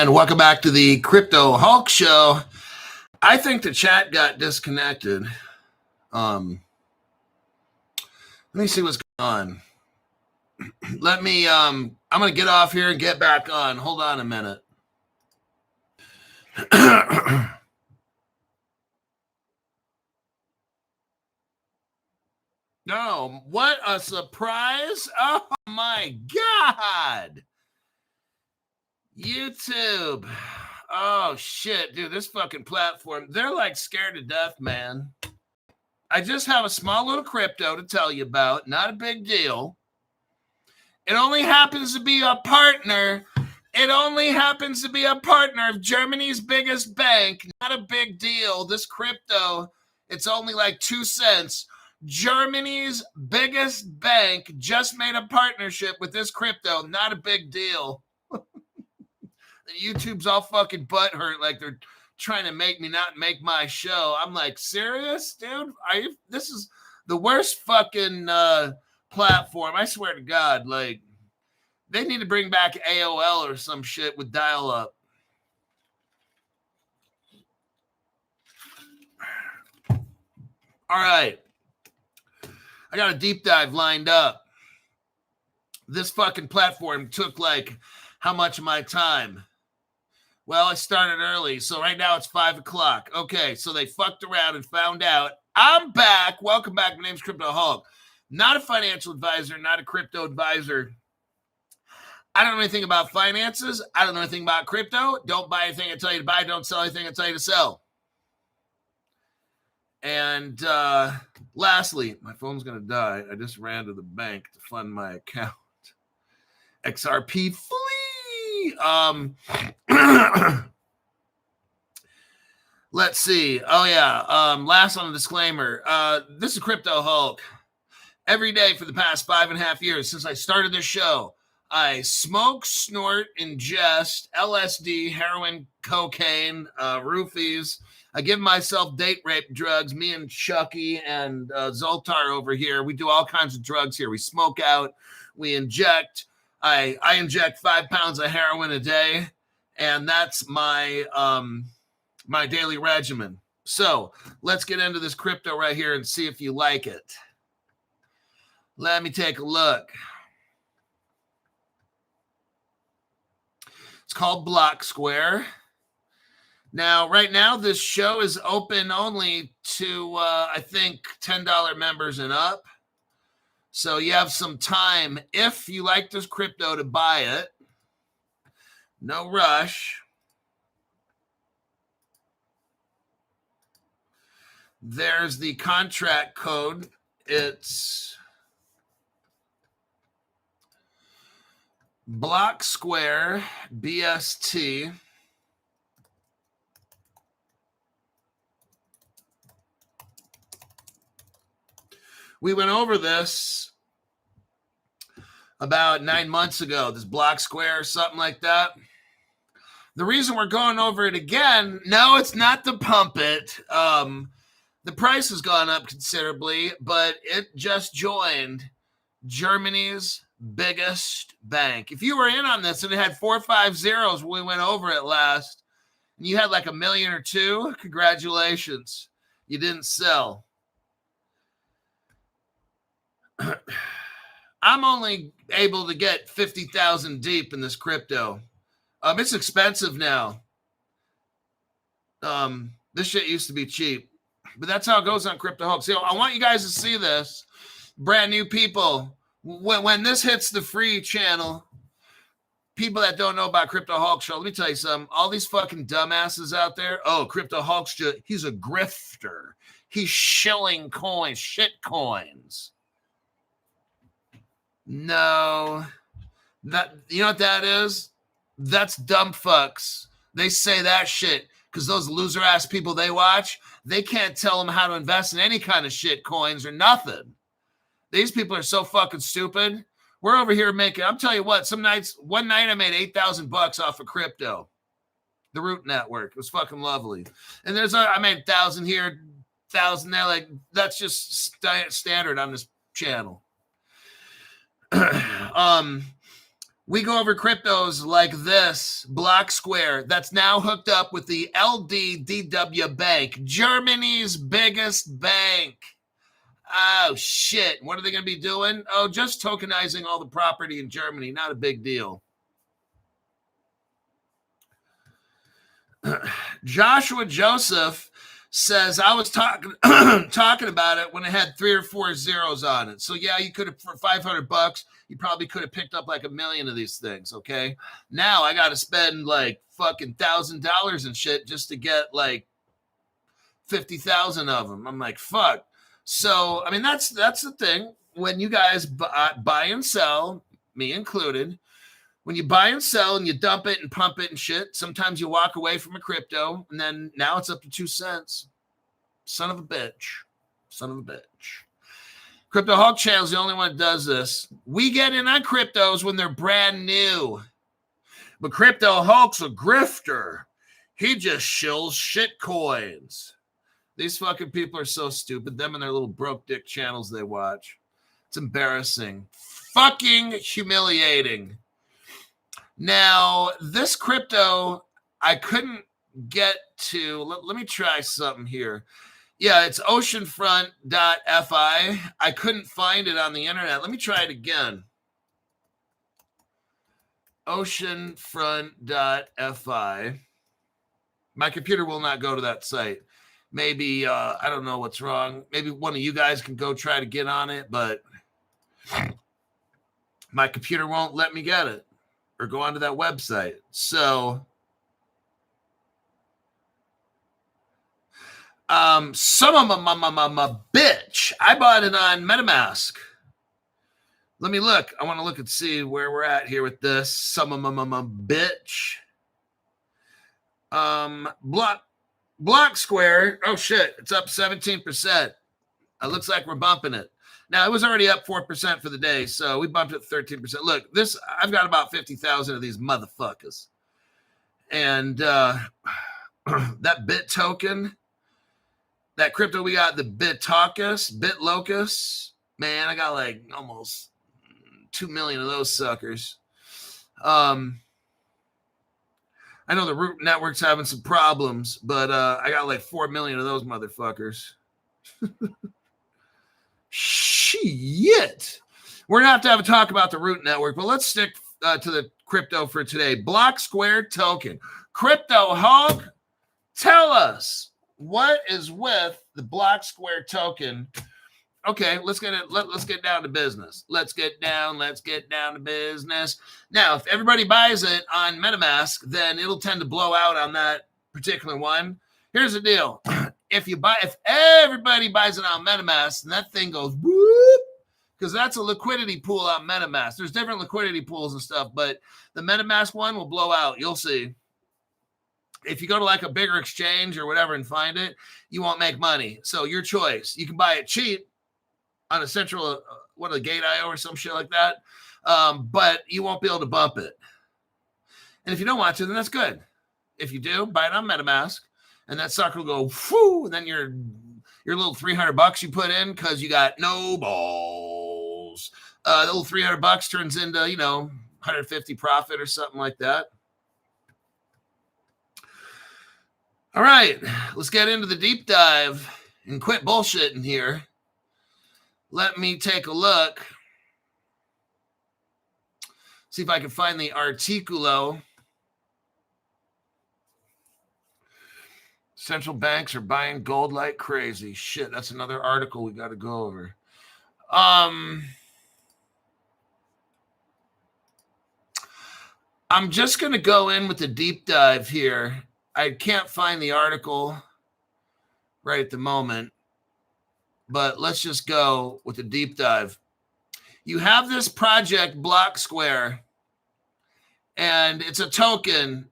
And welcome back to the Crypto Hulk Show. I think the chat got disconnected. Let me see what's going on. I'm going to get off here and get back on. Hold on a minute. No, what a surprise. Oh my God. YouTube. Oh shit, dude, this fucking platform, they're like scared to death, man. I just have a small little crypto to tell you about, not a big deal. It only happens to be a partner. It only happens to be a partner of Germany's biggest bank. Not a big deal. This crypto, it's only like 2 cents. Germany's biggest bank just made a partnership with this crypto. Not a big deal. YouTube's all fucking butthurt like they're trying to make me not make my show. I'm like, serious, dude? This is the worst fucking platform. I swear to God, like, they need to bring back AOL or some shit with dial-up. All right. I got a deep dive lined up. This fucking platform took like how much of my time? Well, I started early, so right now it's 5 o'clock. Okay, so they fucked around and found out. I'm back. Welcome back. My name's Crypto Hulk. Not a financial advisor, not a crypto advisor. I don't know anything about finances. I don't know anything about crypto. Don't buy anything I tell you to buy. Don't sell anything I tell you to sell. And lastly, my phone's going to die. I just ran to the bank to fund my account. XRP flee. Let's see. Oh, yeah. Last on the disclaimer. This is Crypto Hulk. Every day for the past 5.5 years since I started this show, I smoke, snort, ingest LSD, heroin, cocaine, roofies. I give myself date rape drugs. Me and Chucky and Zoltar over here, we do all kinds of drugs here. We smoke out. We inject. I inject 5 pounds of heroin a day, and that's my my daily regimen. So let's get into this crypto right here and see if you like it. Let me take a look. It's called Block Square. Now, right now, this show is open only to, I think, $10 members and up. So you have some time, if you like this crypto, to buy it. No rush. There's the contract code. It's Block Square BST. We went over this about 9 months ago, this Block Square or something like that. The reason we're going over it again, no, it's not to pump it. The price has gone up considerably, but it just joined Germany's biggest bank. If you were in on this and it had 4 or 5 zeros when we went over it last, and you had like $1 million or $2 million, congratulations. You didn't sell. I'm only able to get 50,000 deep in this crypto. It's expensive now. This shit used to be cheap, but that's how it goes on Crypto Hulk. So I want you guys to see this. Brand new people. When this hits the free channel, people that don't know about Crypto Hulk Show, let me tell you something. All these fucking dumbasses out there. Oh, Crypto Hulk's he's a grifter. He's shilling coins, shit coins. No, you know what that is? That's dumb fucks. They say that shit because those loser ass people they watch, they can't tell them how to invest in any kind of shit coins or nothing. These people are so fucking stupid. We're over here making, I'm telling you what, one night I made $8,000 off of crypto. The Root Network. It was fucking lovely. And I made 1,000 here, 1,000 there. Like, that's just standard on this channel. We go over cryptos like this Block Square that's now hooked up with the LDDW Bank, Germany's biggest bank. Oh, shit. What are they going to be doing? Oh, just tokenizing all the property in Germany. Not a big deal. Joshua Joseph says, I was talking about it when it had 3 or 4 zeros on it. So yeah, you could have, for $500, you probably could have picked up like 1 million of these things. Okay. Now I got to spend like fucking $1,000 and shit just to get like 50,000 of them. I'm like, fuck. So, I mean, that's the thing. When you guys buy and sell, me included, when you buy and sell and you dump it and pump it and shit, sometimes you walk away from a crypto and then now it's up to 2 cents. Son of a bitch. Son of a bitch. Crypto Hulk Channel is the only one that does this. We get in on cryptos when they're brand new. But Crypto Hulk's a grifter. He just shills shit coins. These fucking people are so stupid. Them and their little broke dick channels they watch. It's embarrassing. Fucking humiliating. Now, this crypto, I couldn't get to. Let me try something here. Yeah, it's oceanfront.fi. I couldn't find it on the internet. Let me try it again. Oceanfront.fi. My computer will not go to that site. Maybe, I don't know what's wrong. Maybe one of you guys can go try to get on it, but my computer won't let me get it or go onto that website. So, some of my bitch, I bought it on MetaMask. Let me look. I want to look and see where we're at here with this. Some of my bitch. Block Square. Oh shit, it's up 17%. It looks like we're bumping it. Now it was already up 4% for the day, so we bumped it 13%. Look, this I've got about 50,000 of these motherfuckers, and that bit token, that crypto we got, the BitLocus. Man, I got like almost 2 million of those suckers. I know the Root Network's having some problems, but I got like 4 million of those motherfuckers. Shit. We're going to have a talk about the Root Network, but let's stick to the crypto for today. Block Square token. Crypto Hulk, tell us what is with the Block Square token. Okay, let's get down to business. Let's get down to business. Now, if everybody buys it on MetaMask, then it'll tend to blow out on that particular one. Here's the deal. If everybody buys it on MetaMask, and that thing goes whoop, because that's a liquidity pool on MetaMask. There's different liquidity pools and stuff, but the MetaMask one will blow out. You'll see. If you go to like a bigger exchange or whatever and find it, you won't make money. So your choice. You can buy it cheap on a central, Gate.io or some shit like that. But you won't be able to bump it. And if you don't want to, then that's good. If you do, buy it on MetaMask, and that sucker will go, whoo, and then your little $300 you put in because you got no balls. The little $300 turns into, 150 profit or something like that. All right, let's get into the deep dive and quit bullshitting here. Let me take a look. See if I can find the articulo. Central banks are buying gold like crazy. Shit, that's another article we got to go over. I'm just going to go in with the deep dive here. I can't find the article right at the moment, but let's just go with the deep dive. You have this project, Block Square, and it's a token.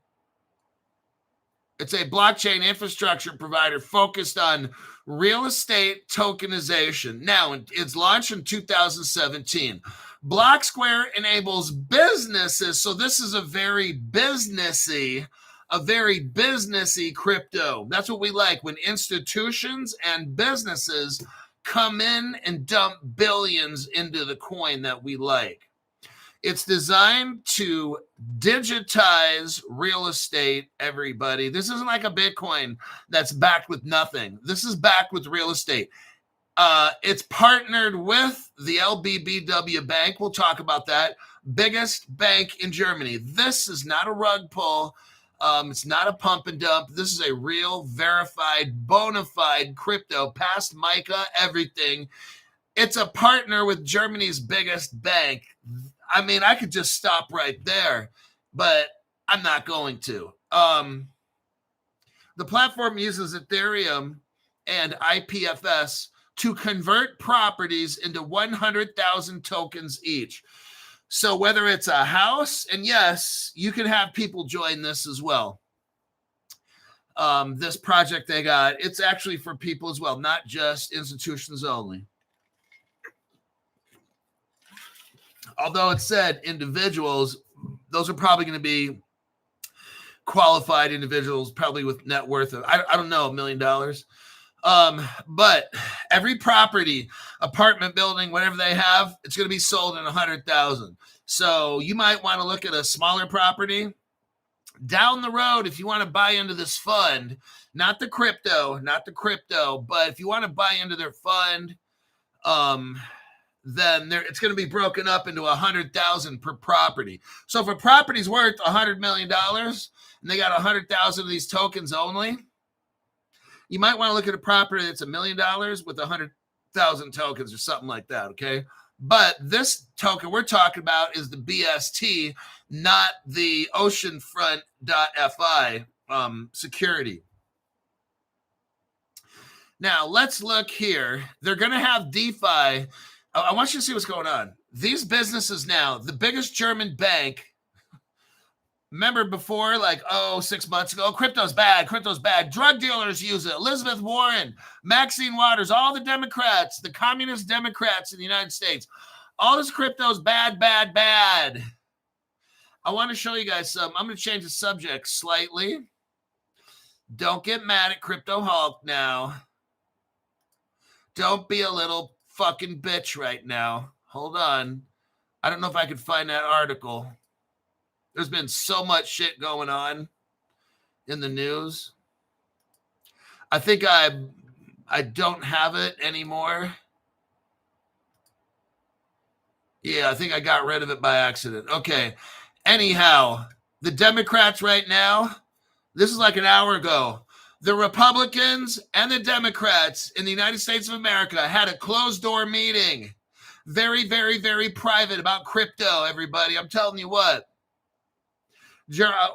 It's a blockchain infrastructure provider focused on real estate tokenization. Now, it's launched in 2017. Block Square enables businesses. So this is a very businessy crypto. That's what we like, when institutions and businesses come in and dump billions into the coin that we like. It's designed to digitize real estate, everybody. This isn't like a Bitcoin that's backed with nothing. This is backed with real estate. It's partnered with the LBBW Bank. We'll talk about that. Biggest bank in Germany. This is not a rug pull. It's not a pump and dump. This is a real, verified, bona fide crypto, past MiCA, everything. It's a partner with Germany's biggest bank. I mean, I could just stop right there, but I'm not going to. The platform uses Ethereum and IPFS to convert properties into 100,000 tokens each. So whether it's a house, and yes, you can have people join this as well. This project they got, it's actually for people as well, not just institutions only. Although it said individuals, those are probably going to be qualified individuals, probably with net worth of, I don't know, $1 million. But every property, apartment building, whatever they have, it's going to be sold in 100,000. So you might want to look at a smaller property down the road. If you want to buy into this fund, not the crypto, but if you want to buy into their fund, then it's going to be broken up into 100,000 per property. So if a property's worth $100 million and they got 100,000 of these tokens only, you might want to look at a property that's $1 million with 100,000 tokens or something like that, okay? But this token we're talking about is the BST, not the oceanfront.fi security. Now, let's look here. They're going to have DeFi. I want you to see what's going on. These businesses now, the biggest German bank, remember before, 6 months ago, crypto's bad. Drug dealers use it. Elizabeth Warren, Maxine Waters, all the Democrats, the communist Democrats in the United States. All this crypto's bad. I want to show you guys some. I'm going to change the subject slightly. Don't get mad at Crypto Hulk now. Don't be a little fucking bitch right now. Hold on. I don't know if I could find that article. There's been so much shit going on in the news. I think I don't have it anymore. Yeah, I think I got rid of it by accident. Okay. Anyhow, the Democrats right now, this is like an hour ago. The Republicans and the Democrats in the United States of America had a closed-door meeting. Very, very, very private about crypto, everybody. I'm telling you what.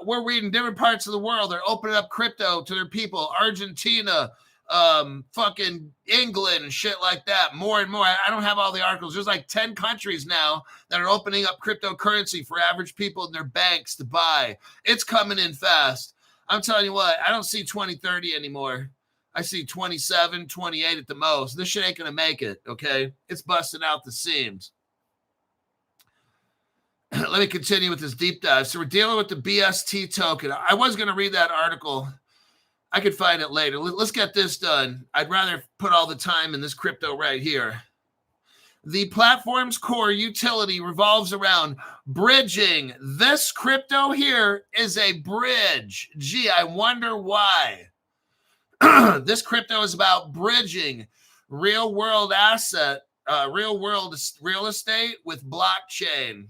We're reading different parts of the world. They're opening up crypto to their people. Argentina, fucking England and shit like that. More and more. I don't have all the articles. There's like 10 countries now that are opening up cryptocurrency for average people in their banks to buy. It's coming in fast. I'm telling you what, I don't see 2030 anymore. I see 27, 28 at the most. This shit ain't going to make it, okay? It's busting out the seams. Let me continue with this deep dive. So we're dealing with the BST token. I was going to read that article. I could find it later. Let's get this done. I'd rather put all the time in this crypto right here. The platform's core utility revolves around bridging. This crypto here is a bridge. Gee, I wonder why. This crypto is about bridging real world estate with blockchain,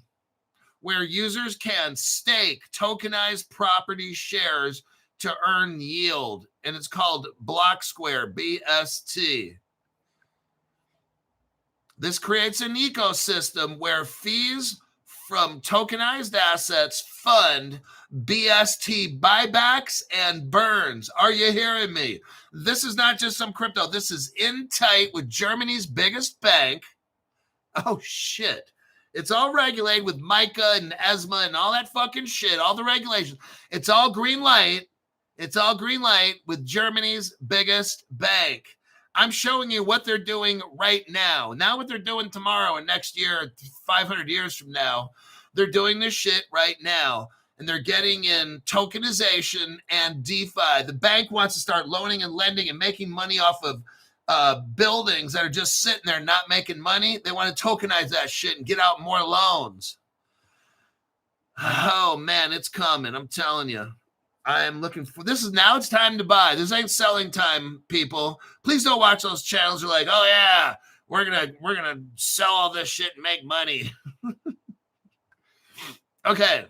where users can stake tokenized property shares to earn yield. And it's called Block Square, BST. This creates an ecosystem where fees from tokenized assets fund BST buybacks and burns. Are you hearing me? This is not just some crypto. This is in tight with Germany's biggest bank. Oh, shit. It's all regulated with MiCA and ESMA and all that fucking shit, all the regulations. It's all green light. It's all green light with Germany's biggest bank. I'm showing you what they're doing right now. Not what they're doing tomorrow and next year, 500 years from now. They're doing this shit right now. And they're getting in tokenization and DeFi. The bank wants to start loaning and lending and making money off of buildings that are just sitting there not making money. They want to tokenize that shit and get out more loans. Oh man, it's coming. I'm telling you. I am looking for this. Is now it's time to buy. This ain't selling time, people. Please don't watch those channels. You're like, oh yeah, we're gonna sell all this shit and make money. Okay.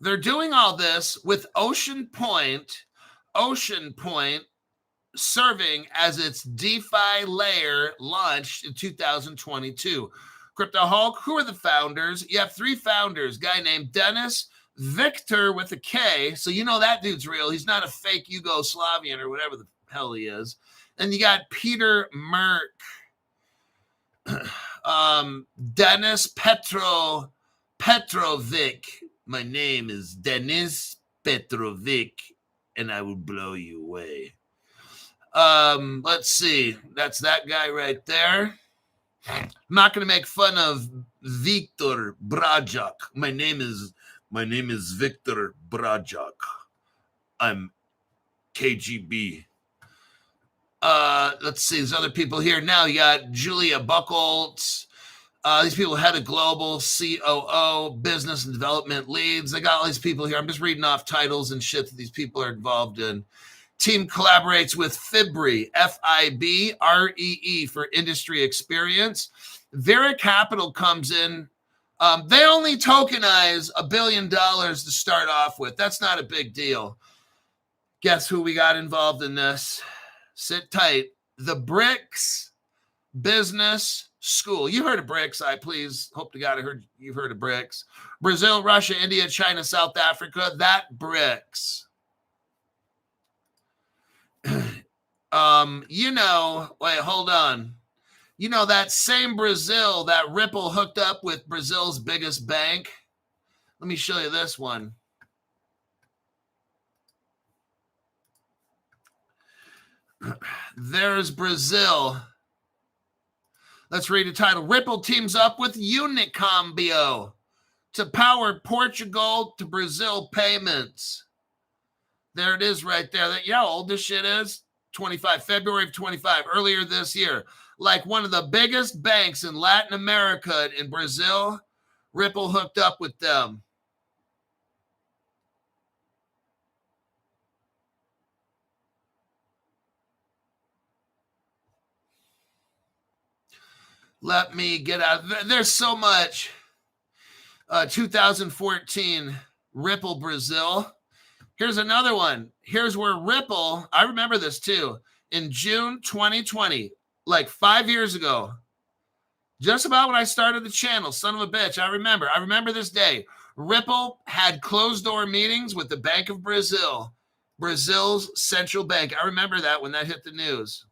They're doing all this with Ocean Point serving as its DeFi layer launched in 2022. Crypto Hulk, who are the founders? You have three founders, guy named Dennis, Victor with a K. So you know that dude's real. He's not a fake Yugoslavian or whatever the hell he is. And you got Peter Merck. Dennis Petrovic. My name is Denis Petrovic, and I will blow you away. Let's see. That's that guy right there. I'm not going to make fun of Viktor Brajak. My name is Viktor Brajak. I'm KGB. Let's see. There's other people here now. You got Julia Buchholz. These people head of global COO, business and development leads. I got all these people here. I'm just reading off titles and shit that these people are involved in. Team collaborates with Fibree, Fibree for industry experience. Vera Capital comes in. They only tokenize $1 billion to start off with. That's not a big deal. Guess who we got involved in this? Sit tight. The BRICS Business School. You heard of BRICS. I please hope to God you've heard of BRICS. Brazil, Russia, India, China, South Africa. That BRICS. Wait, hold on. You know that same Brazil, that Ripple hooked up with Brazil's biggest bank? Let me show you this one. There's Brazil. Let's read the title. Ripple teams up with Unicambio to power Portugal to Brazil payments. There it is right there. You know how old this shit is? February of 25, earlier this year. Like one of the biggest banks in Latin America, in Brazil, Ripple hooked up with them. Let me get out. There's so much. 2014, Ripple Brazil. Here's another one. Here's where Ripple, I remember this too, in June 2020, like 5 years ago, just about when I started the channel, son of a bitch, I remember this day. Ripple had closed door meetings with the Bank of Brazil, Brazil's central bank. I remember that when that hit the news.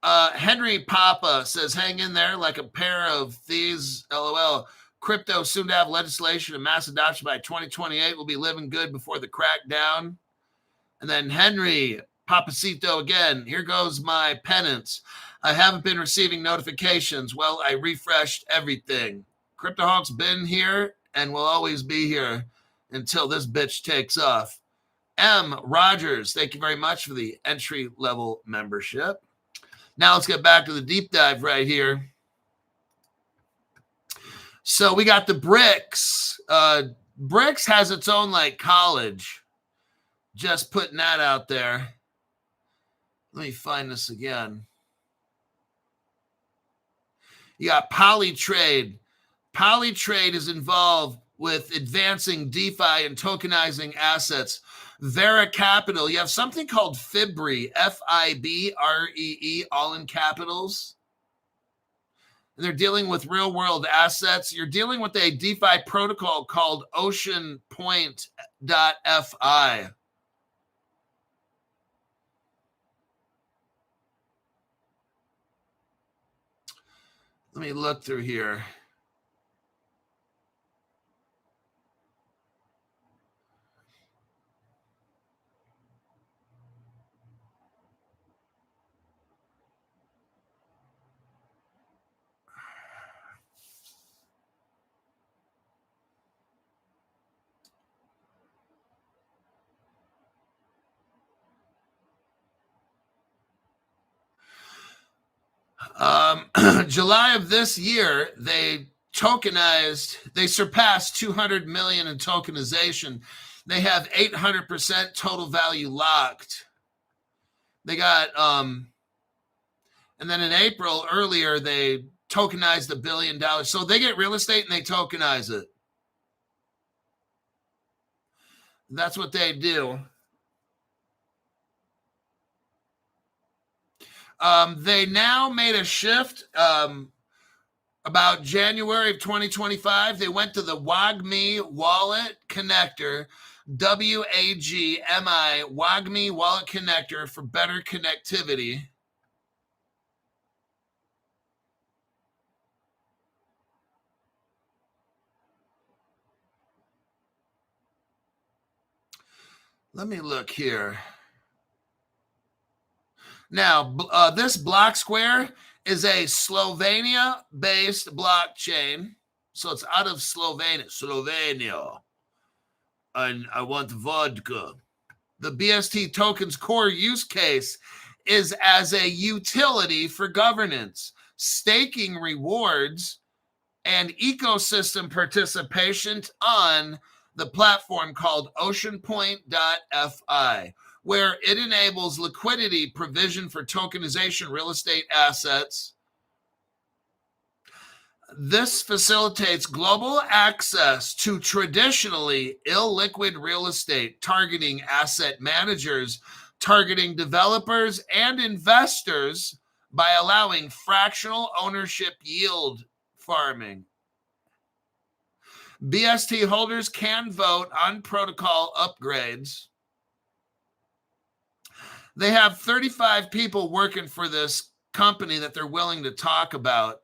Henry Papa says, hang in there like a pair of thieves, LOL. Crypto soon to have legislation and mass adoption by 2028. We'll be living good before the crackdown. And then Henry Papacito again. Here goes my penance. I haven't been receiving notifications. Well, I refreshed everything. CryptoHawk's been here and will always be here until this bitch takes off. M. Rogers, thank you very much for the entry-level membership. Now let's get back to the deep dive right here. So we got the BRICS. BRICS has its own like college. Just putting that out there. Let me find this again. You got Polytrade. Polytrade is involved with advancing DeFi and tokenizing assets. Vera Capital. You have something called Fibree, Fibree, all in capitals. And they're dealing with real world assets. You're dealing with a DeFi protocol called Ocean Point.fi. Let me look through here. July of this year, they tokenized. They surpassed 200 million in tokenization. They have 800% total value locked. They got, and then in April earlier, they tokenized $1 billion. So they get real estate and they tokenize it. That's what they do. They now made a shift. About January of 2025, they went to the WAGMI wallet connector, WAGMI, WAGMI wallet connector for better connectivity. Let me look here. Now, this block square is a Slovenia-based blockchain. So it's out of Slovenia. And I want vodka. The BST token's core use case is as a utility for governance, staking rewards, and ecosystem participation on the platform called OceanPoint.fi, where it enables liquidity provision for tokenization real estate assets. This facilitates global access to traditionally illiquid real estate, targeting asset managers, targeting developers and investors by allowing fractional ownership yield farming. BST holders can vote on protocol upgrades. They have 35 people working for this company that they're willing to talk about.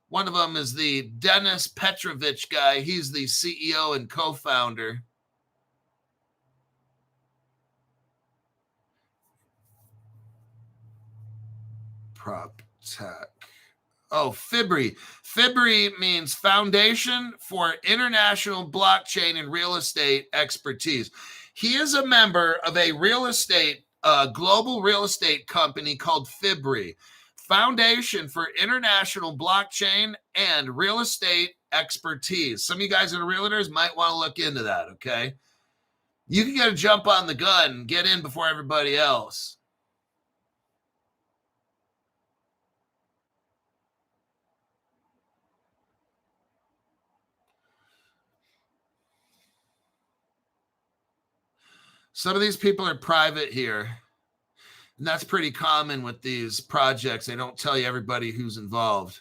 One of them is the Denis Petrovich guy. He's the CEO and co-founder. Prop tech. Oh, FIBRI. FIBRI means Foundation for International Blockchain and Real Estate Expertise. He is a member of a global real estate company called FIBRI, Foundation for International Blockchain and Real Estate Expertise. Some of you guys that are realtors might want to look into that, okay? You can get a jump on the gun, get in before everybody else. Some of these people are private here. And that's pretty common with these projects. They don't tell you everybody who's involved.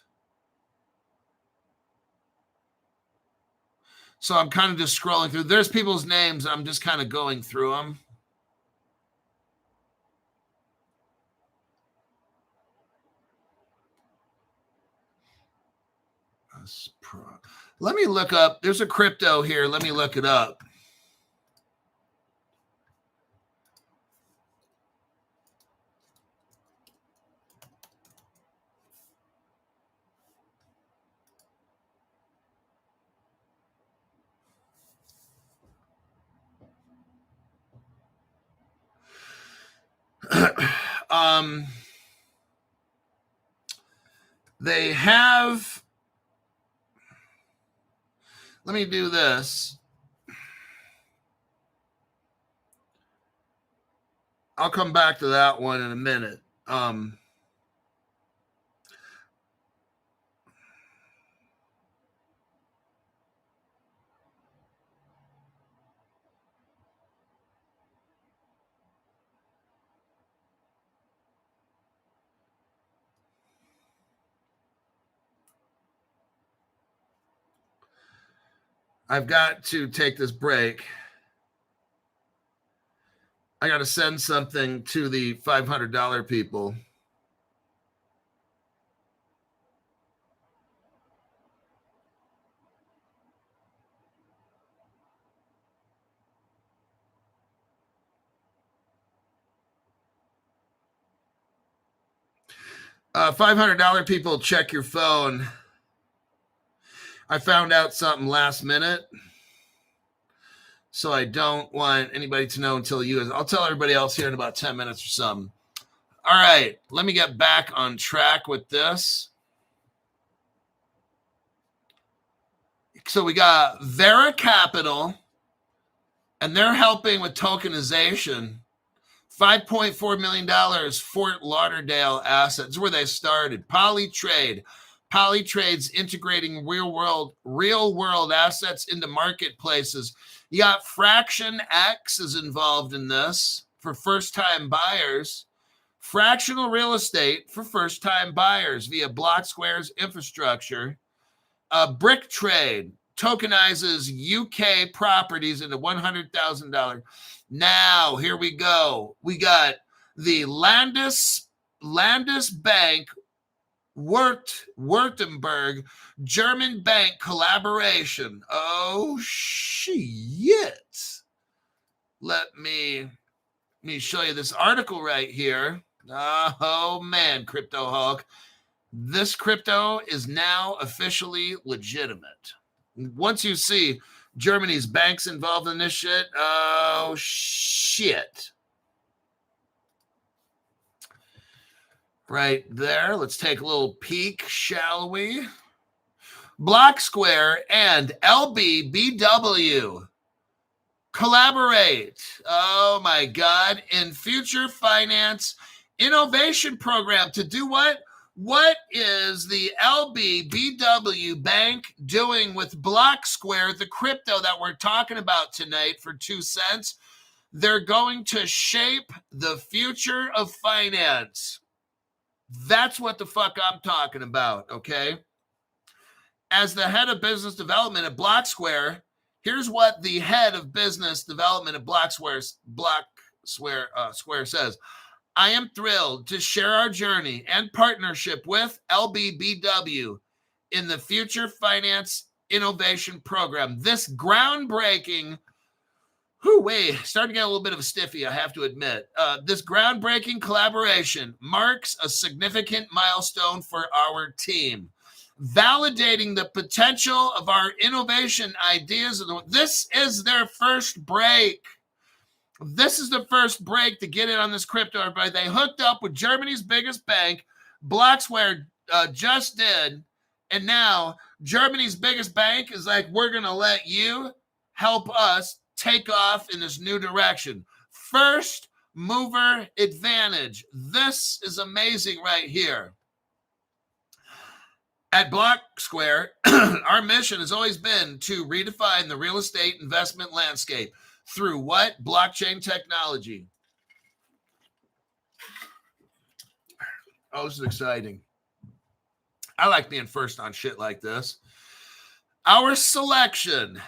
So I'm kind of just scrolling through. There's people's names. I'm just kind of going through them. Let me look up. There's a crypto here. Let me look it up. They have, let me do this. I'll come back to that one in a minute. I've got to take this break. I got to send something to the $500 people. $500 people, check your phone. I found out something last minute, so I don't want anybody to know until you. I'll tell everybody else here in about 10 minutes or something. All right, let me get back on track with this. So we got Vera Capital, and they're helping with tokenization. $5.4 million Fort Lauderdale assets, where they started. Polytrade's integrating real world assets into marketplaces. You got Fraction X is involved in this for first-time buyers. Fractional real estate for first-time buyers via BlockSquare's infrastructure. Brick Trade tokenizes UK properties into $100,000. Now, here we go. We got the Landis Bank Württemberg German bank collaboration. Oh, shit. Let me show you this article right here. Oh, man, Crypto Hulk. This crypto is now officially legitimate. Once you see Germany's banks involved in this shit, oh, shit. Right there. Let's take a little peek, shall we? BlockSquare and LBBW collaborate. Oh, my God. In Future Finance Innovation Program to do what? What is the LBBW Bank doing with BlockSquare, the crypto that we're talking about tonight for 2 cents? They're going to shape the future of finance. That's what the fuck I'm talking about, okay? As the head of business development at BlockSquare, here's what the head of business development at BlockSquare says. I am thrilled to share our journey and partnership with LBBW in the Future Finance Innovation Program. This groundbreaking, starting to get a little bit of a stiffy, I have to admit. This groundbreaking collaboration marks a significant milestone for our team, validating the potential of our innovation ideas. This is their first break. This is the first break to get in on this crypto, everybody. They hooked up with Germany's biggest bank. BlockSquare just did. And now Germany's biggest bank is like, we're going to let you help us take off in this new direction. First mover advantage. This is amazing right here. At BlockSquare, our mission has always been to redefine the real estate investment landscape. Through what? Blockchain technology. Oh, this is exciting. I like being first on shit like this. Our selection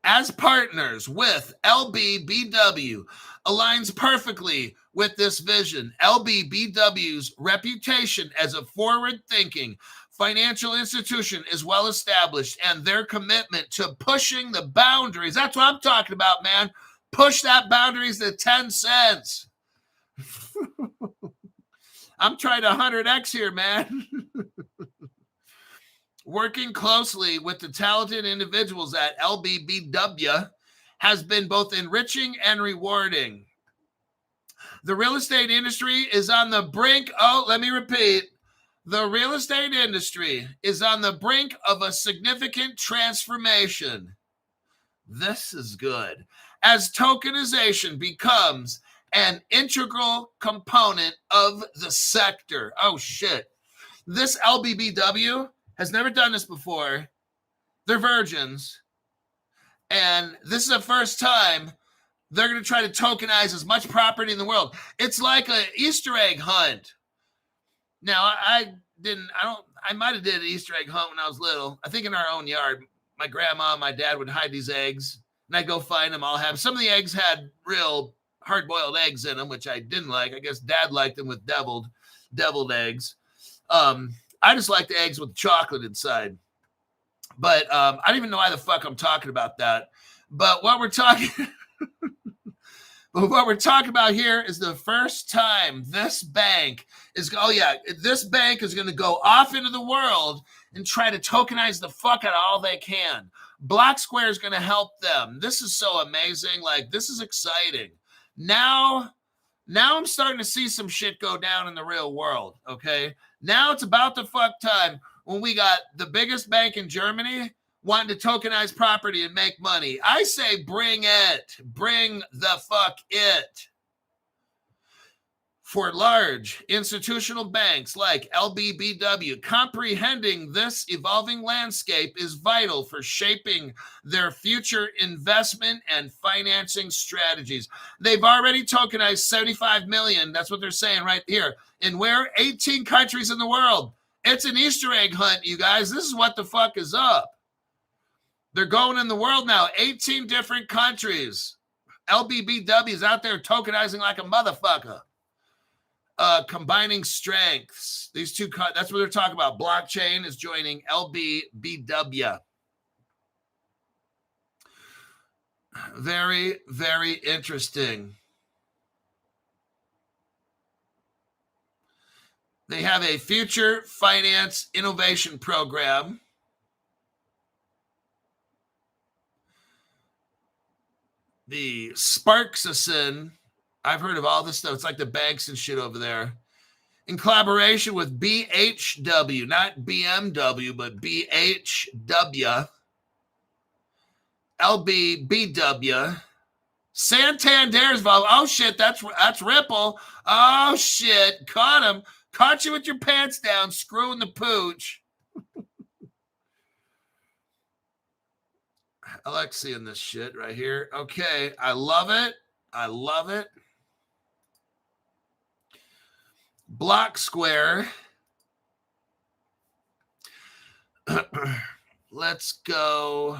as partners with LBBW aligns perfectly with this vision. LBBW's reputation as a forward-thinking financial institution is well established, and their commitment to pushing the boundaries. That's what I'm talking about, man. Push that boundaries to 10 cents. I'm trying to 100x here, man. Working closely with the talented individuals at LBBW has been both enriching and rewarding. The real estate industry is on the brink. Oh, let me repeat. The real estate industry is on the brink of a significant transformation. This is good. As tokenization becomes an integral component of the sector. Oh, shit. This LBBW has never done this before. They're virgins. And this is the first time they're going to try to tokenize as much property in the world. It's like an Easter egg hunt. Now, I might have did an Easter egg hunt when I was little. I think in our own yard, my grandma and my dad would hide these eggs, and I'd go find them. Some of the eggs had real hard-boiled eggs in them, which I didn't like. I guess Dad liked them with deviled eggs. I just like the eggs with chocolate inside. But I don't even know why the fuck I'm talking about that. But what we're talking about here is the first time this bank is going to go off into the world and try to tokenize the fuck out of all they can. BlockSquare is going to help them. This is so amazing. Like, this is exciting. Now I'm starting to see some shit go down in the real world, okay? Now it's about the fuck time when we got the biggest bank in Germany wanting to tokenize property and make money. I say bring it. Bring the fuck it. For large institutional banks like LBBW, comprehending this evolving landscape is vital for shaping their future investment and financing strategies. They've already tokenized 75 million. That's what they're saying right here. In where? 18 countries in the world. It's an Easter egg hunt, you guys. This is what the fuck is up. They're going in the world now. 18 different countries. LBBW is out there tokenizing like a motherfucker. Combining strengths. These two, that's what they're talking about. Blockchain is joining LBBW. Very, very interesting. They have a future finance innovation program. The Sparksison, I've heard of all this stuff. It's like the banks and shit over there. In collaboration with BHW, not BMW, but BHW, LBBW, Santander's involved. Oh shit, that's Ripple. Oh shit, caught him. Caught you with your pants down, screwing the pooch. I like seeing this shit right here. Okay, I love it. I love it. Block Square. Let's go.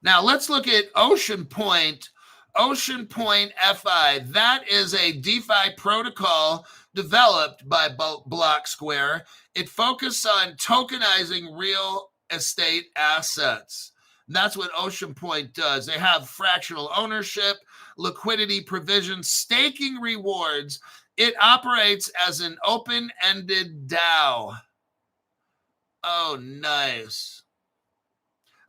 Now let's look at Ocean Point. Ocean Point FI. That is a DeFi protocol developed by Block Square. It focuses on tokenizing real estate assets. And that's what Ocean Point does. They have fractional ownership, liquidity provision, staking rewards. It operates as an open-ended DAO. Oh, nice.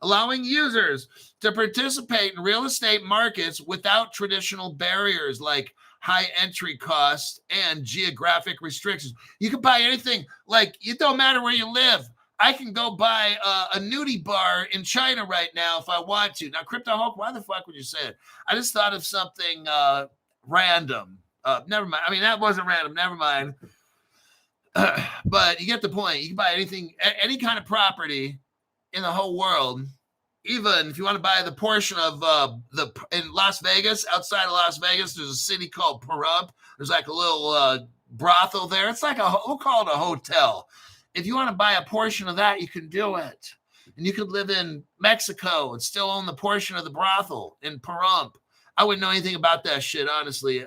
Allowing users to participate in real estate markets without traditional barriers like high entry costs and geographic restrictions. You can buy anything. Like, it don't matter where you live. I can go buy a nudie bar in China right now if I want to. Now, Crypto Hulk, why the fuck would you say it? I just thought of something random. Never mind. I mean, that wasn't random. Never mind. But you get the point. You can buy anything, any kind of property in the whole world. Even if you want to buy the portion of in Las Vegas, outside of Las Vegas, there's a city called Pahrump. There's like a little brothel there. It's like we'll call it a hotel. If you want to buy a portion of that, you can do it. And you could live in Mexico and still own the portion of the brothel in Pahrump. I wouldn't know anything about that shit, honestly.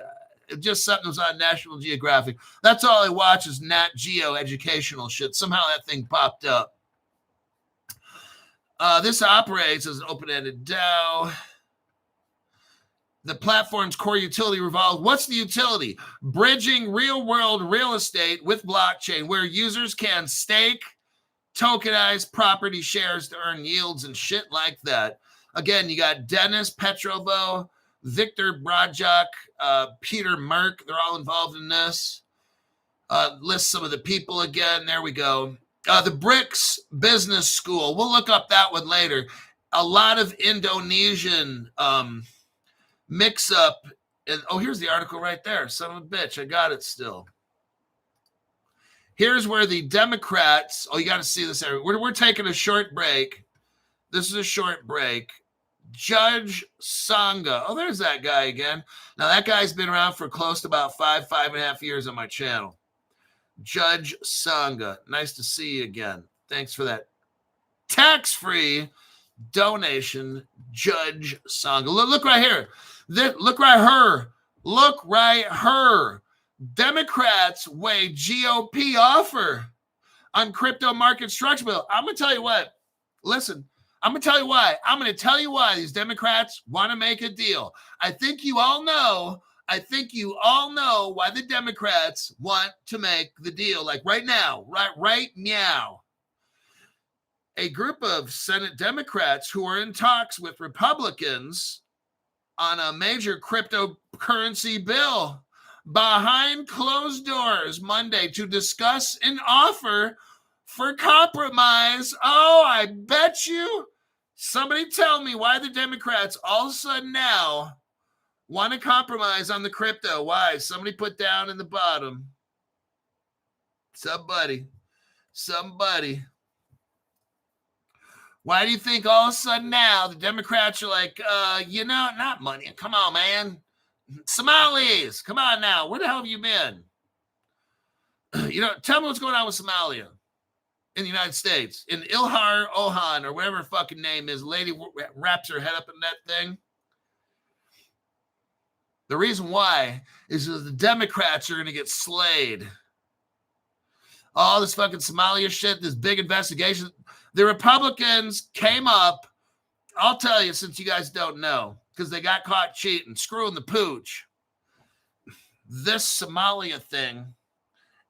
Just something that was on National Geographic. That's all I watch is Nat Geo educational shit. Somehow that thing popped up. This operates as an open-ended DAO. The platform's core utility revolves. What's the utility? Bridging real-world real estate with blockchain, where users can stake, tokenize property shares to earn yields and shit like that. Again, you got Dennis Petrovo, Victor Brajak, Peter Merck. They're all involved in this. List some of the people again. There we go. The BRICS Business School. We'll look up that one later. A lot of Indonesian mix-up. And, oh, here's the article right there. Son of a bitch. I got it still. Here's where the Democrats. Oh, you got to see this. We're taking a short break. This is a short break. Judge Sangha. Oh, there's that guy again. Now, that guy's been around for close to about 5.5 years on my channel. Judge Sangha. Nice to see you again. Thanks for that tax-free donation, Judge Sangha. Look right here. Look right here. Look right here. Democrats weigh GOP offer on crypto market structure bill. I'm going to tell you what. Listen, I'm going to tell you why. I'm going to tell you why these Democrats want to make a deal. I think you all know why the Democrats want to make the deal. Like right now, right meow. A group of Senate Democrats who are in talks with Republicans on a major cryptocurrency bill behind closed doors Monday to discuss an offer for compromise. Oh, I bet you. Somebody tell me why the Democrats all of a sudden now want to compromise on the crypto. Why? Somebody put down in the bottom. Somebody. Why do you think all of a sudden now the Democrats are like, not money. Come on, man. Somalis. Come on now. Where the hell have you been? Tell me what's going on with Somalia in the United States. In Ilhar Ohan or whatever her fucking name is, lady wraps her head up in that thing. The reason why is that the Democrats are going to get slayed. All this fucking Somalia shit, this big investigation. The Republicans came up, I'll tell you since you guys don't know, because they got caught cheating, screwing the pooch. This Somalia thing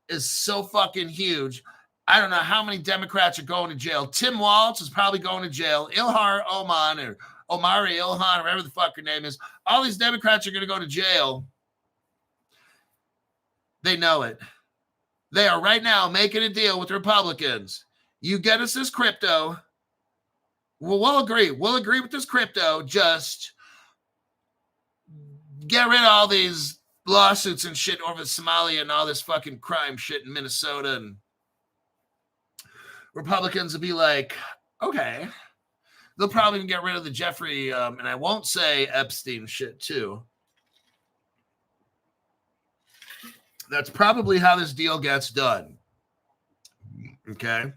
is so fucking huge. I don't know how many Democrats are going to jail. Tim Walz is probably going to jail. Ilhar Oman or Omari Ilhan, or whatever the fuck her name is. All these Democrats are going to go to jail. They know it. They are right now making a deal with Republicans. You get us this crypto. Well, we'll agree. We'll agree with this crypto. Just get rid of all these lawsuits and shit over Somalia and all this fucking crime shit in Minnesota. And Republicans will be like, okay. They'll probably get rid of the Jeffrey, and I won't say Epstein shit too. That's probably how this deal gets done. Okay.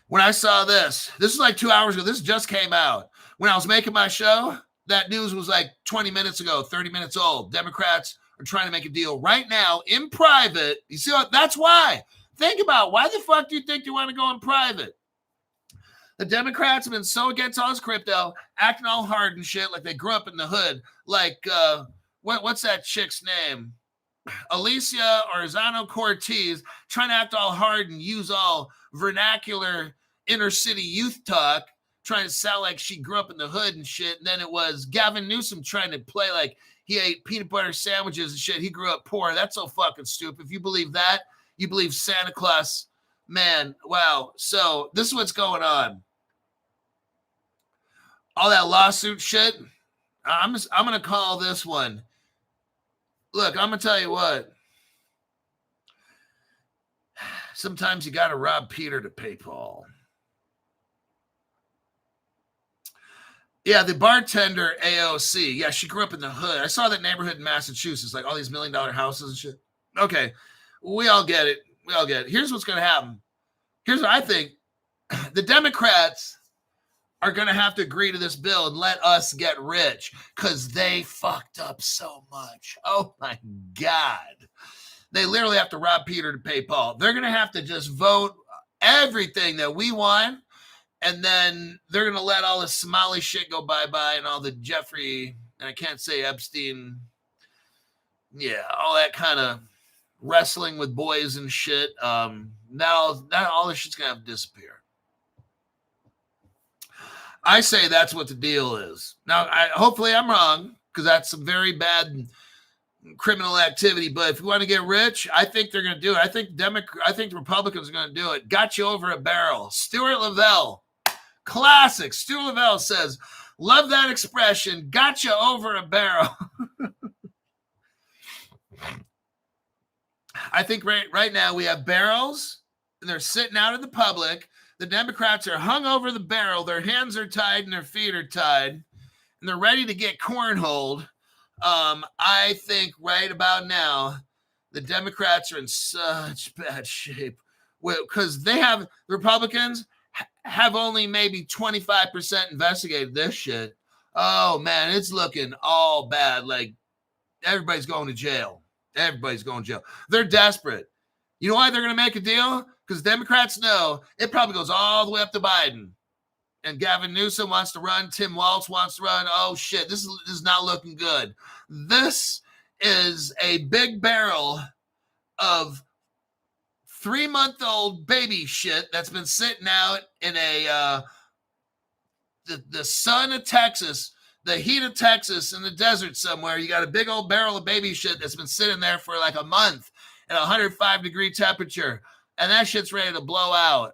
When I saw this is like 2 hours ago. This just came out. When I was making my show, that news was like 20 minutes ago, 30 minutes old. Democrats are trying to make a deal right now in private. You see what? That's why. Think about why the fuck do you think you want to go in private? The Democrats have been so against all this crypto, acting all hard and shit like they grew up in the hood. Like, what's that chick's name? Alicia Orzano-Cortez, trying to act all hard and use all vernacular inner city youth talk, trying to sound like she grew up in the hood and shit. And then it was Gavin Newsom trying to play like he ate peanut butter sandwiches and shit. He grew up poor. That's so fucking stupid. If you believe that, you believe Santa Claus. Man, wow. So this is what's going on. All that lawsuit shit. I'm going to call this one. Look, I'm going to tell you what. Sometimes you got to rob Peter to pay Paul. Yeah, the bartender AOC. Yeah, she grew up in the hood. I saw that neighborhood in Massachusetts, like all these $1 million houses and shit. Okay, we all get it. Here's what's going to happen. Here's what I think. The Democrats are going to have to agree to this bill and let us get rich because they fucked up so much. Oh, my God. They literally have to rob Peter to pay Paul. They're going to have to just vote everything that we want, and then they're going to let all the Somali shit go bye-bye and all the Jeffrey, and I can't say Epstein, yeah, all that kind of wrestling with boys and shit. Now all this shit's going to have to disappear. I say that's what the deal is. Now, hopefully I'm wrong, because that's some very bad criminal activity. But if you want to get rich, I think they're going to do it. I think the Republicans are going to do it. Got you over a barrel. Stuart Lavelle, classic. Stuart Lavelle says, love that expression, got you over a barrel. I think right now we have barrels, and they're sitting out in the public. The Democrats are hung over the barrel. Their hands are tied and their feet are tied, and they're ready to get cornholed. I think right about now, the Democrats are in such bad shape because the Republicans have only maybe 25% investigated this shit. Oh, man, it's looking all bad. Like, everybody's going to jail. They're desperate. You know why they're going to make a deal? Because Democrats know it probably goes all the way up to Biden. And Gavin Newsom wants to run. Tim Walz wants to run. Oh, shit, this is not looking good. This is a big barrel of 3-month-old baby shit that's been sitting out in the sun of Texas, the heat of Texas in the desert somewhere. You got a big old barrel of baby shit that's been sitting there for like a month at 105-degree temperature. and that shit's ready to blow out.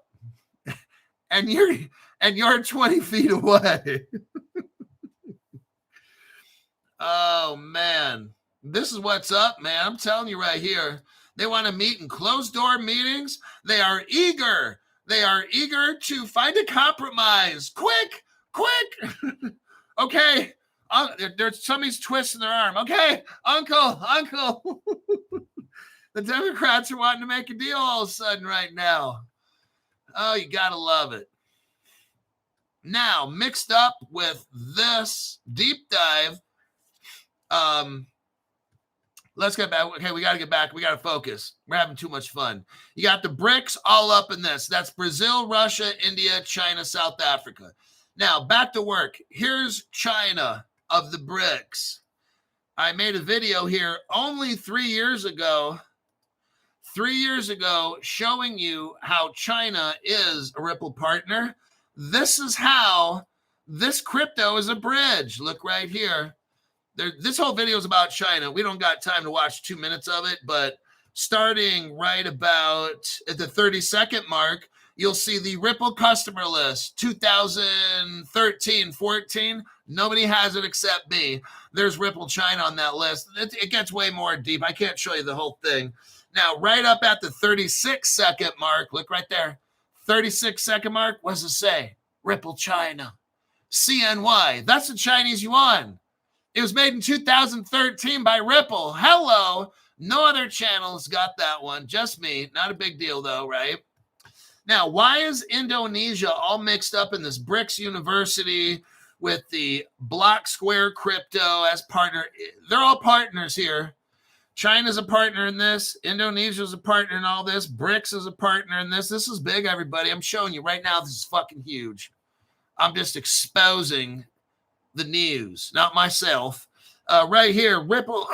And you're 20 feet away. Oh, man. This is what's up, man. I'm telling you right here. They want to meet in closed-door meetings. They are eager. They are eager to find a compromise. Quick. Okay. There's somebody's twisting their arm. Okay, Uncle. The Democrats are wanting to make a deal all of a sudden right now. Oh, you got to love it. Now, mixed up with this deep dive, let's get back. Okay, we got to get back. We got to focus. We're having too much fun. You got the BRICS all up in this. That's Brazil, Russia, India, China, South Africa. Now, back to work. Here's China of the BRICS. I made a video here only 3 years ago. 3 years ago, showing you how China is a Ripple partner. This is how this crypto is a bridge. Look right here. This whole video is about China. We don't got time to watch 2 minutes of it, but starting right about at the 30-second mark, you'll see the Ripple customer list, 2013, 14. Nobody has it except me. There's Ripple China on that list. It gets way more deep. I can't show you the whole thing. Now, right up at the 36-second mark, look right there. 36-second mark, what does it say? Ripple China. CNY. That's the Chinese yuan. It was made in 2013 by Ripple. Hello. No other channels got that one. Just me. Not a big deal, though, right? Now, why is Indonesia all mixed up in this BRICS University with the Block Square Crypto as partner? They're all partners here. China's a partner in this. Indonesia's a partner in all this. BRICS is a partner in this. This is big, everybody. I'm showing you right now. This is fucking huge. I'm just exposing the news, not myself. Right here, Ripple.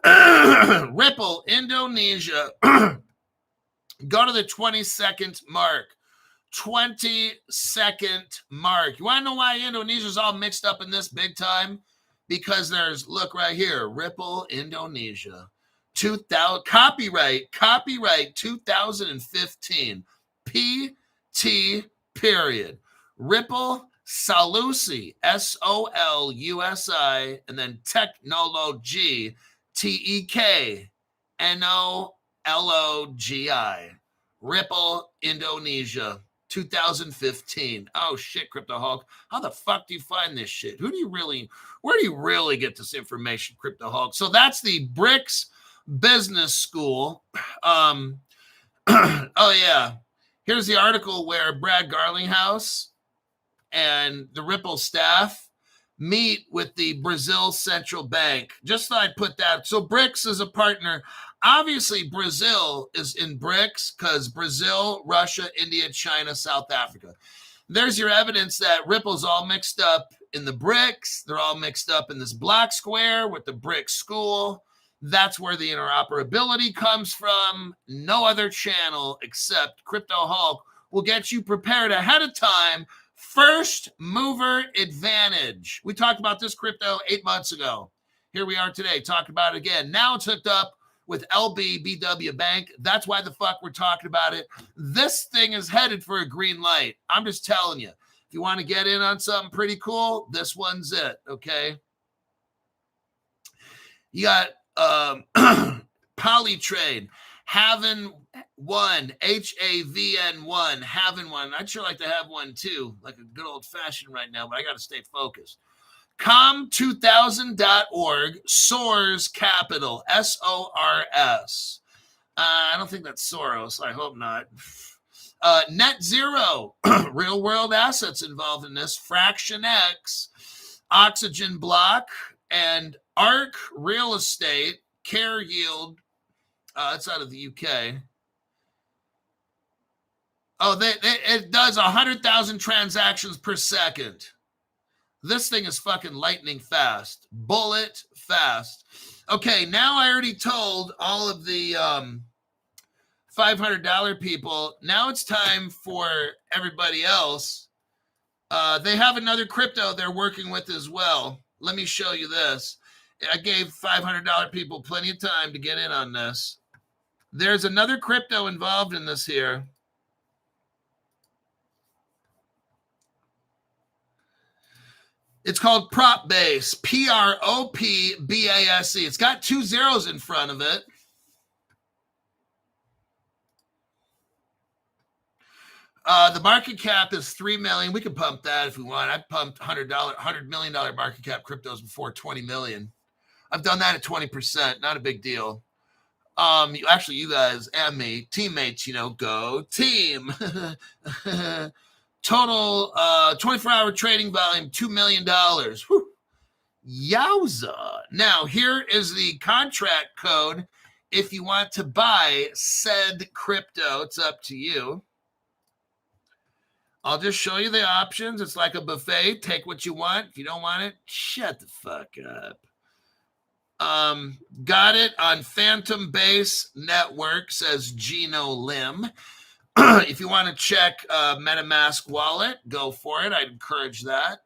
Ripple, Indonesia. Go to the 20-second mark. 20-second mark. You want to know why Indonesia's all mixed up in this big time? Because there's, look right here, Ripple Indonesia. 2000 copyright 2015. PT period. Ripple Solusi, SOLUSI, and then Technology, TEKNOLOGI. Ripple Indonesia, 2015. Oh shit, Crypto Hulk. How the fuck do you find this shit? Where do you really get this information, Crypto Hulk? So that's the BRICS Business School. Oh yeah. Here's the article where Brad Garlinghouse and the Ripple staff meet with the Brazil Central Bank. Just thought I'd put that. So BRICS is a partner. Obviously, Brazil is in BRICS because Brazil, Russia, India, China, South Africa. There's your evidence that Ripple's all mixed up in the BRICS. They're all mixed up in this Block Square with the BRICS school. That's where the interoperability comes from. No other channel except Crypto Hulk will get you prepared ahead of time. First mover advantage. We talked about this crypto 8 months ago. Here we are today, talking about it again. Now it's hooked up with LBBW Bank. That's why the fuck we're talking about it. This thing is headed for a green light. I'm just telling you. If you want to get in on something pretty cool, this one's it, okay? You got Polytrade, Havin one, HAVN1, Havin one. I'd sure like to have one too, like a good old fashioned right now, but I got to stay focused. Com2000.org, Soars Capital, SORS. I don't think that's Soros. I hope not. Net Zero, real world assets involved in this. Fraction X, Oxygen Block, and ARC Real Estate, Care Yield. It's out of the UK. Oh, it does 100,000 transactions per second. This thing is fucking lightning fast. Bullet fast. Okay, now I already told all of the $500 people. Now it's time for everybody else. They have another crypto they're working with as well. Let me show you this. I gave $500 people plenty of time to get in on this. There's another crypto involved in this here. It's called Propbase, Propbase. It's got 2 zeros in front of it. The market cap is $3 million. We can pump that if we want. I've pumped $100 million market cap cryptos before, 20 million. I've done that at 20%. Not a big deal. Actually, you guys and me, teammates, go team. Total 24-hour trading volume, $2 million. Whew. Yowza. Now, here is the contract code if you want to buy said crypto. It's up to you. I'll just show you the options. It's like a buffet. Take what you want. If you don't want it, shut the fuck up. Got it on Phantom Base Network, says Gino Lim. If you want to check MetaMask wallet, go for it. I'd encourage that.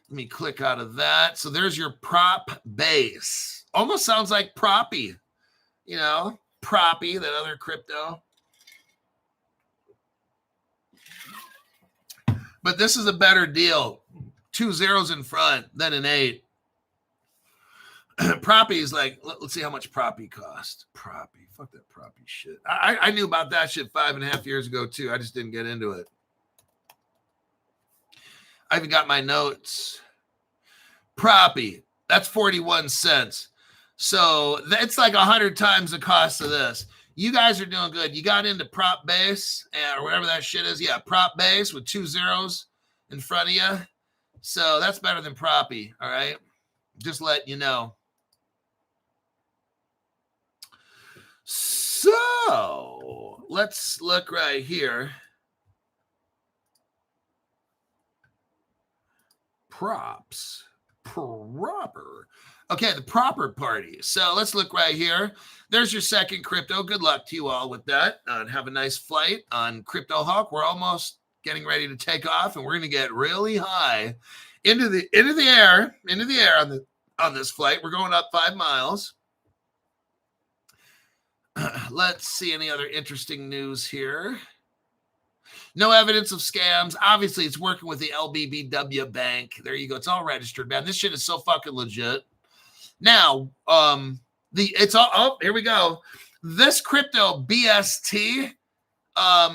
Let me click out of that. So there's your prop base. Almost sounds like Proppy, Proppy, that other crypto. But this is a better deal. 2 zeros in front than an 8. Proppy is like, let's see how much Proppy cost. Proppy, fuck that Proppy shit. I knew about that shit 5.5 years ago too. I just didn't get into it. I even got my notes. Proppy, that's 41 cents. So it's like 100 times the cost of this. You guys are doing good. You got into prop base or whatever that shit is. Yeah, prop base with 2 zeros in front of you. So that's better than Proppy, all right? Just letting you know. So let's look right here. Props. Proper. Okay, the proper party. So let's look right here. There's your second crypto. Good luck to you all with that. And have a nice flight on Crypto Hawk. We're almost getting ready to take off, and we're going to get really high into the air on this flight. We're going up 5 miles. Let's see any other interesting news here. No evidence of scams. Obviously, it's working with the LBBW bank. There you go. It's all registered, man. This shit is so fucking legit. Now, here we go. This crypto BST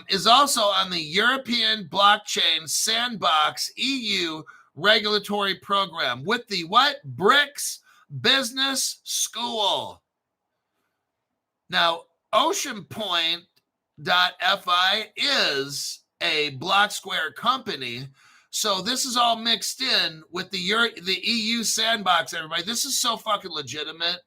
is also on the European Blockchain Sandbox EU regulatory program with the what? BRICS Business School. Now, OceanPoint.fi is a Block Square company. So this is all mixed in with the EU sandbox, everybody. This is so fucking legitimate.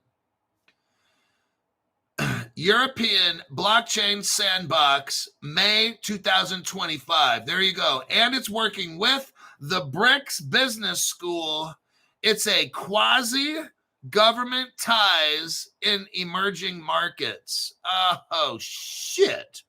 European Blockchain Sandbox, May 2025. There you go. And it's working with the BRICS Business School. It's a quasi-government ties in emerging markets. Oh, shit.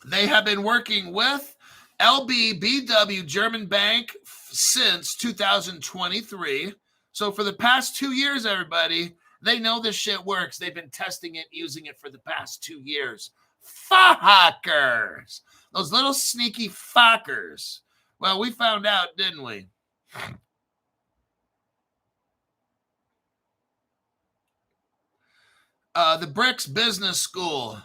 They have been working with LBBW German Bank since 2023. So for the past 2 years, everybody, they know this shit works. They've been testing it, using it for the past 2 years. Fuckers. Those little sneaky fuckers. Well, we found out, didn't we? The BRICS Business School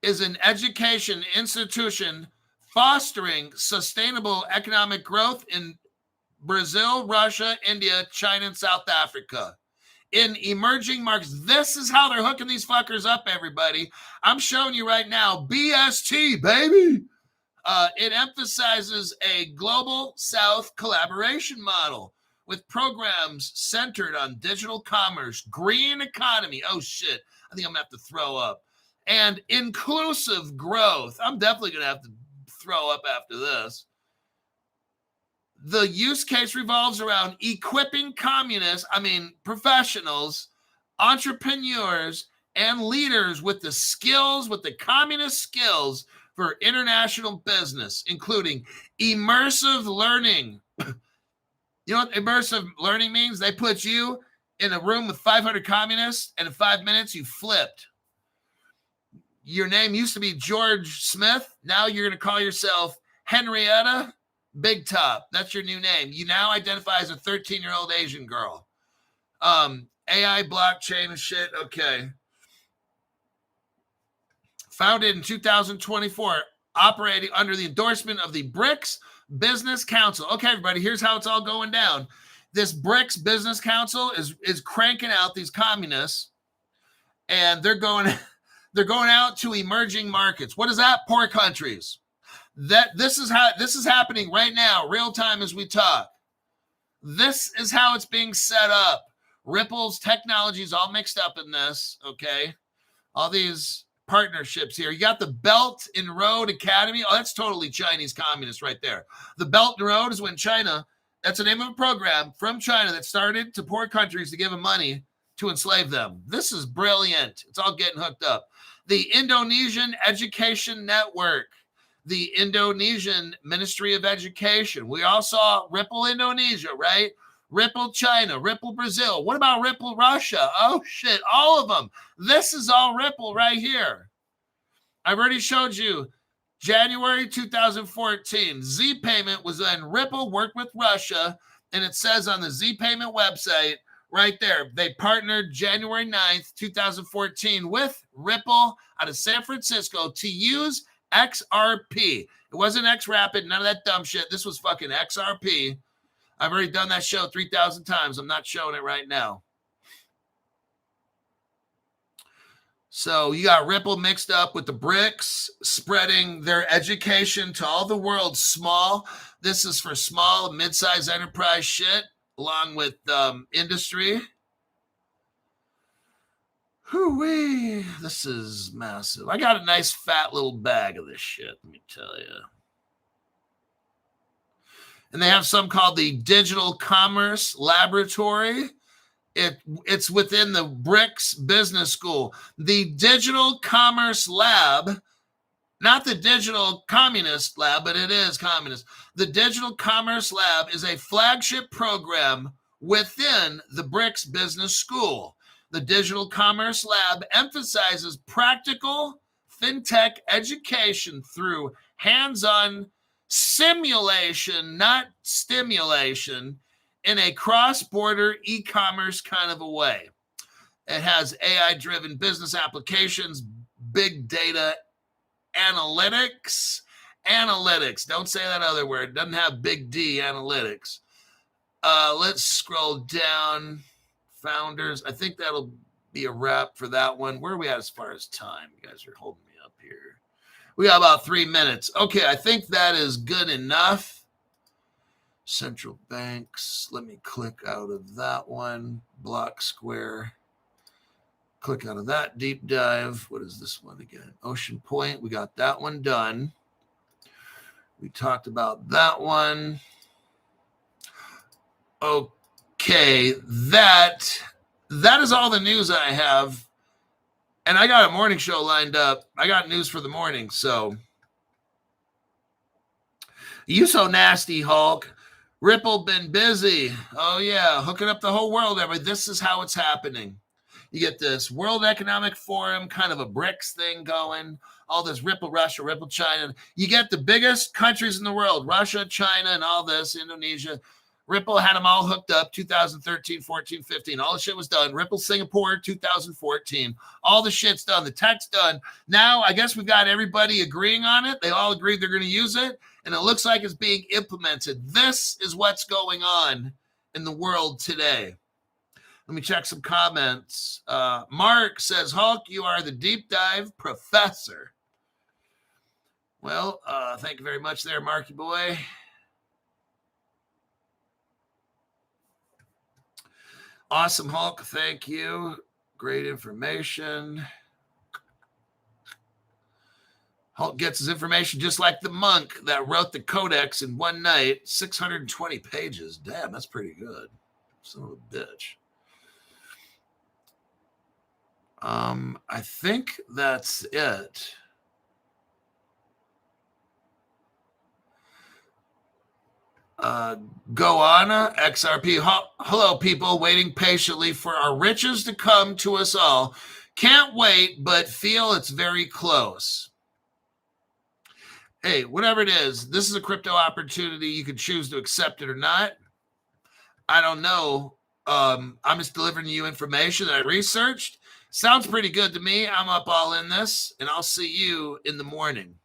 is an education institution fostering sustainable economic growth in Brazil, Russia, India, China, and South Africa. In emerging markets, this is how they're hooking these fuckers up, everybody. I'm showing you right now, BST, baby. It emphasizes a global South collaboration model with programs centered on digital commerce, green economy. Oh, shit. I think I'm going to have to throw up. And inclusive growth. I'm definitely going to have to throw up after this. The use case revolves around equipping professionals, entrepreneurs, and leaders with the skills, with the communist skills for international business, including immersive learning, You know what immersive learning means? They put you in a room with 500 communists, and in 5 minutes, you flipped. Your name used to be George Smith. Now you're going to call yourself Henrietta Big Top. That's your new name. You now identify as a 13-year-old Asian girl. AI, blockchain, and shit. Okay. Founded in 2024, operating under the endorsement of the BRICS Business Council. Okay, everybody, here's how it's all going down. This BRICS Business Council is cranking out these communists, and they're going out to emerging markets. What is that? Poor countries. This is happening right now, real time as we talk. This is how it's being set up. Ripple's technology is all mixed up in this, okay? All these partnerships here. You got the Belt and Road Academy. Oh, that's totally Chinese communist right there. The Belt and Road is when China, that's the name of a program from China that started to poor countries to give them money to enslave them. This is brilliant. It's all getting hooked up. The Indonesian Education Network. The Indonesian Ministry of Education. We all saw Ripple Indonesia, right? Ripple China, Ripple Brazil. What about Ripple Russia? Oh, shit, all of them. This is all Ripple right here. I've already showed you January 2014. Z Payment was when Ripple worked with Russia, and it says on the Z Payment website right there, they partnered January 9th, 2014 with Ripple out of San Francisco to use XRP. It wasn't XRapid, none of that dumb shit. This was fucking XRP. I've already done that show 3,000 times. I'm not showing it right now. So you got Ripple mixed up with the BRICS, spreading their education to all the world. Small. This is for small, mid-sized enterprise shit, along with industry. Hoo-wee. This is massive. I got a nice fat little bag of this shit, let me tell you. And they have some called the Digital Commerce Laboratory. It's within the BRICS Business School. The Digital Commerce Lab, not the Digital Communist Lab, but it is communist. The Digital Commerce Lab is a flagship program within the BRICS Business School. The Digital Commerce Lab emphasizes practical fintech education through hands-on simulation, not stimulation, in a cross-border e-commerce kind of a way. It has AI-driven business applications, big data analytics. Analytics. Don't say that other word. It doesn't have big D, analytics. Let's scroll down. Founders. I think that'll be a wrap for that one. Where are we at as far as time? You guys are holding me up here. We got about 3 minutes. Okay, I think that is good enough. Central banks. Let me click out of that one. Block Square. Click out of that. Deep dive. What is this one again? Ocean Point. We got that one done. We talked about that one. Okay, that is all the news I have. And I got a morning show lined up. I got news for the morning, so. You so nasty, Hulk. Ripple been busy. Oh, yeah, hooking up the whole world. This is how it's happening. You get this World Economic Forum, kind of a BRICS thing going. All this Ripple Russia, Ripple China. You get the biggest countries in the world, Russia, China, and all this, Indonesia. Ripple had them all hooked up 2013, 14, 15. All the shit was done. Ripple Singapore 2014. All the shit's done. The tech's done. Now, I guess we've got everybody agreeing on it. They all agreed they're going to use it. And it looks like it's being implemented. This is what's going on in the world today. Let me check some comments. Mark says, Hulk, you are the deep dive professor. Well, thank you very much there, Marky boy. Awesome, Hulk. Thank you. Great information. Hulk gets his information just like the monk that wrote the Codex in one night, 620 pages. Damn, that's pretty good. Son of a bitch. I think that's it. Goanna, XRP. Hello, people waiting patiently for our riches to come to us all. Can't wait, but feel it's very close. Hey, whatever it is, this is a crypto opportunity. You can choose to accept it or not. I don't know. I'm just delivering you information that I researched. Sounds pretty good to me. I'm up all in this, and I'll see you in the morning.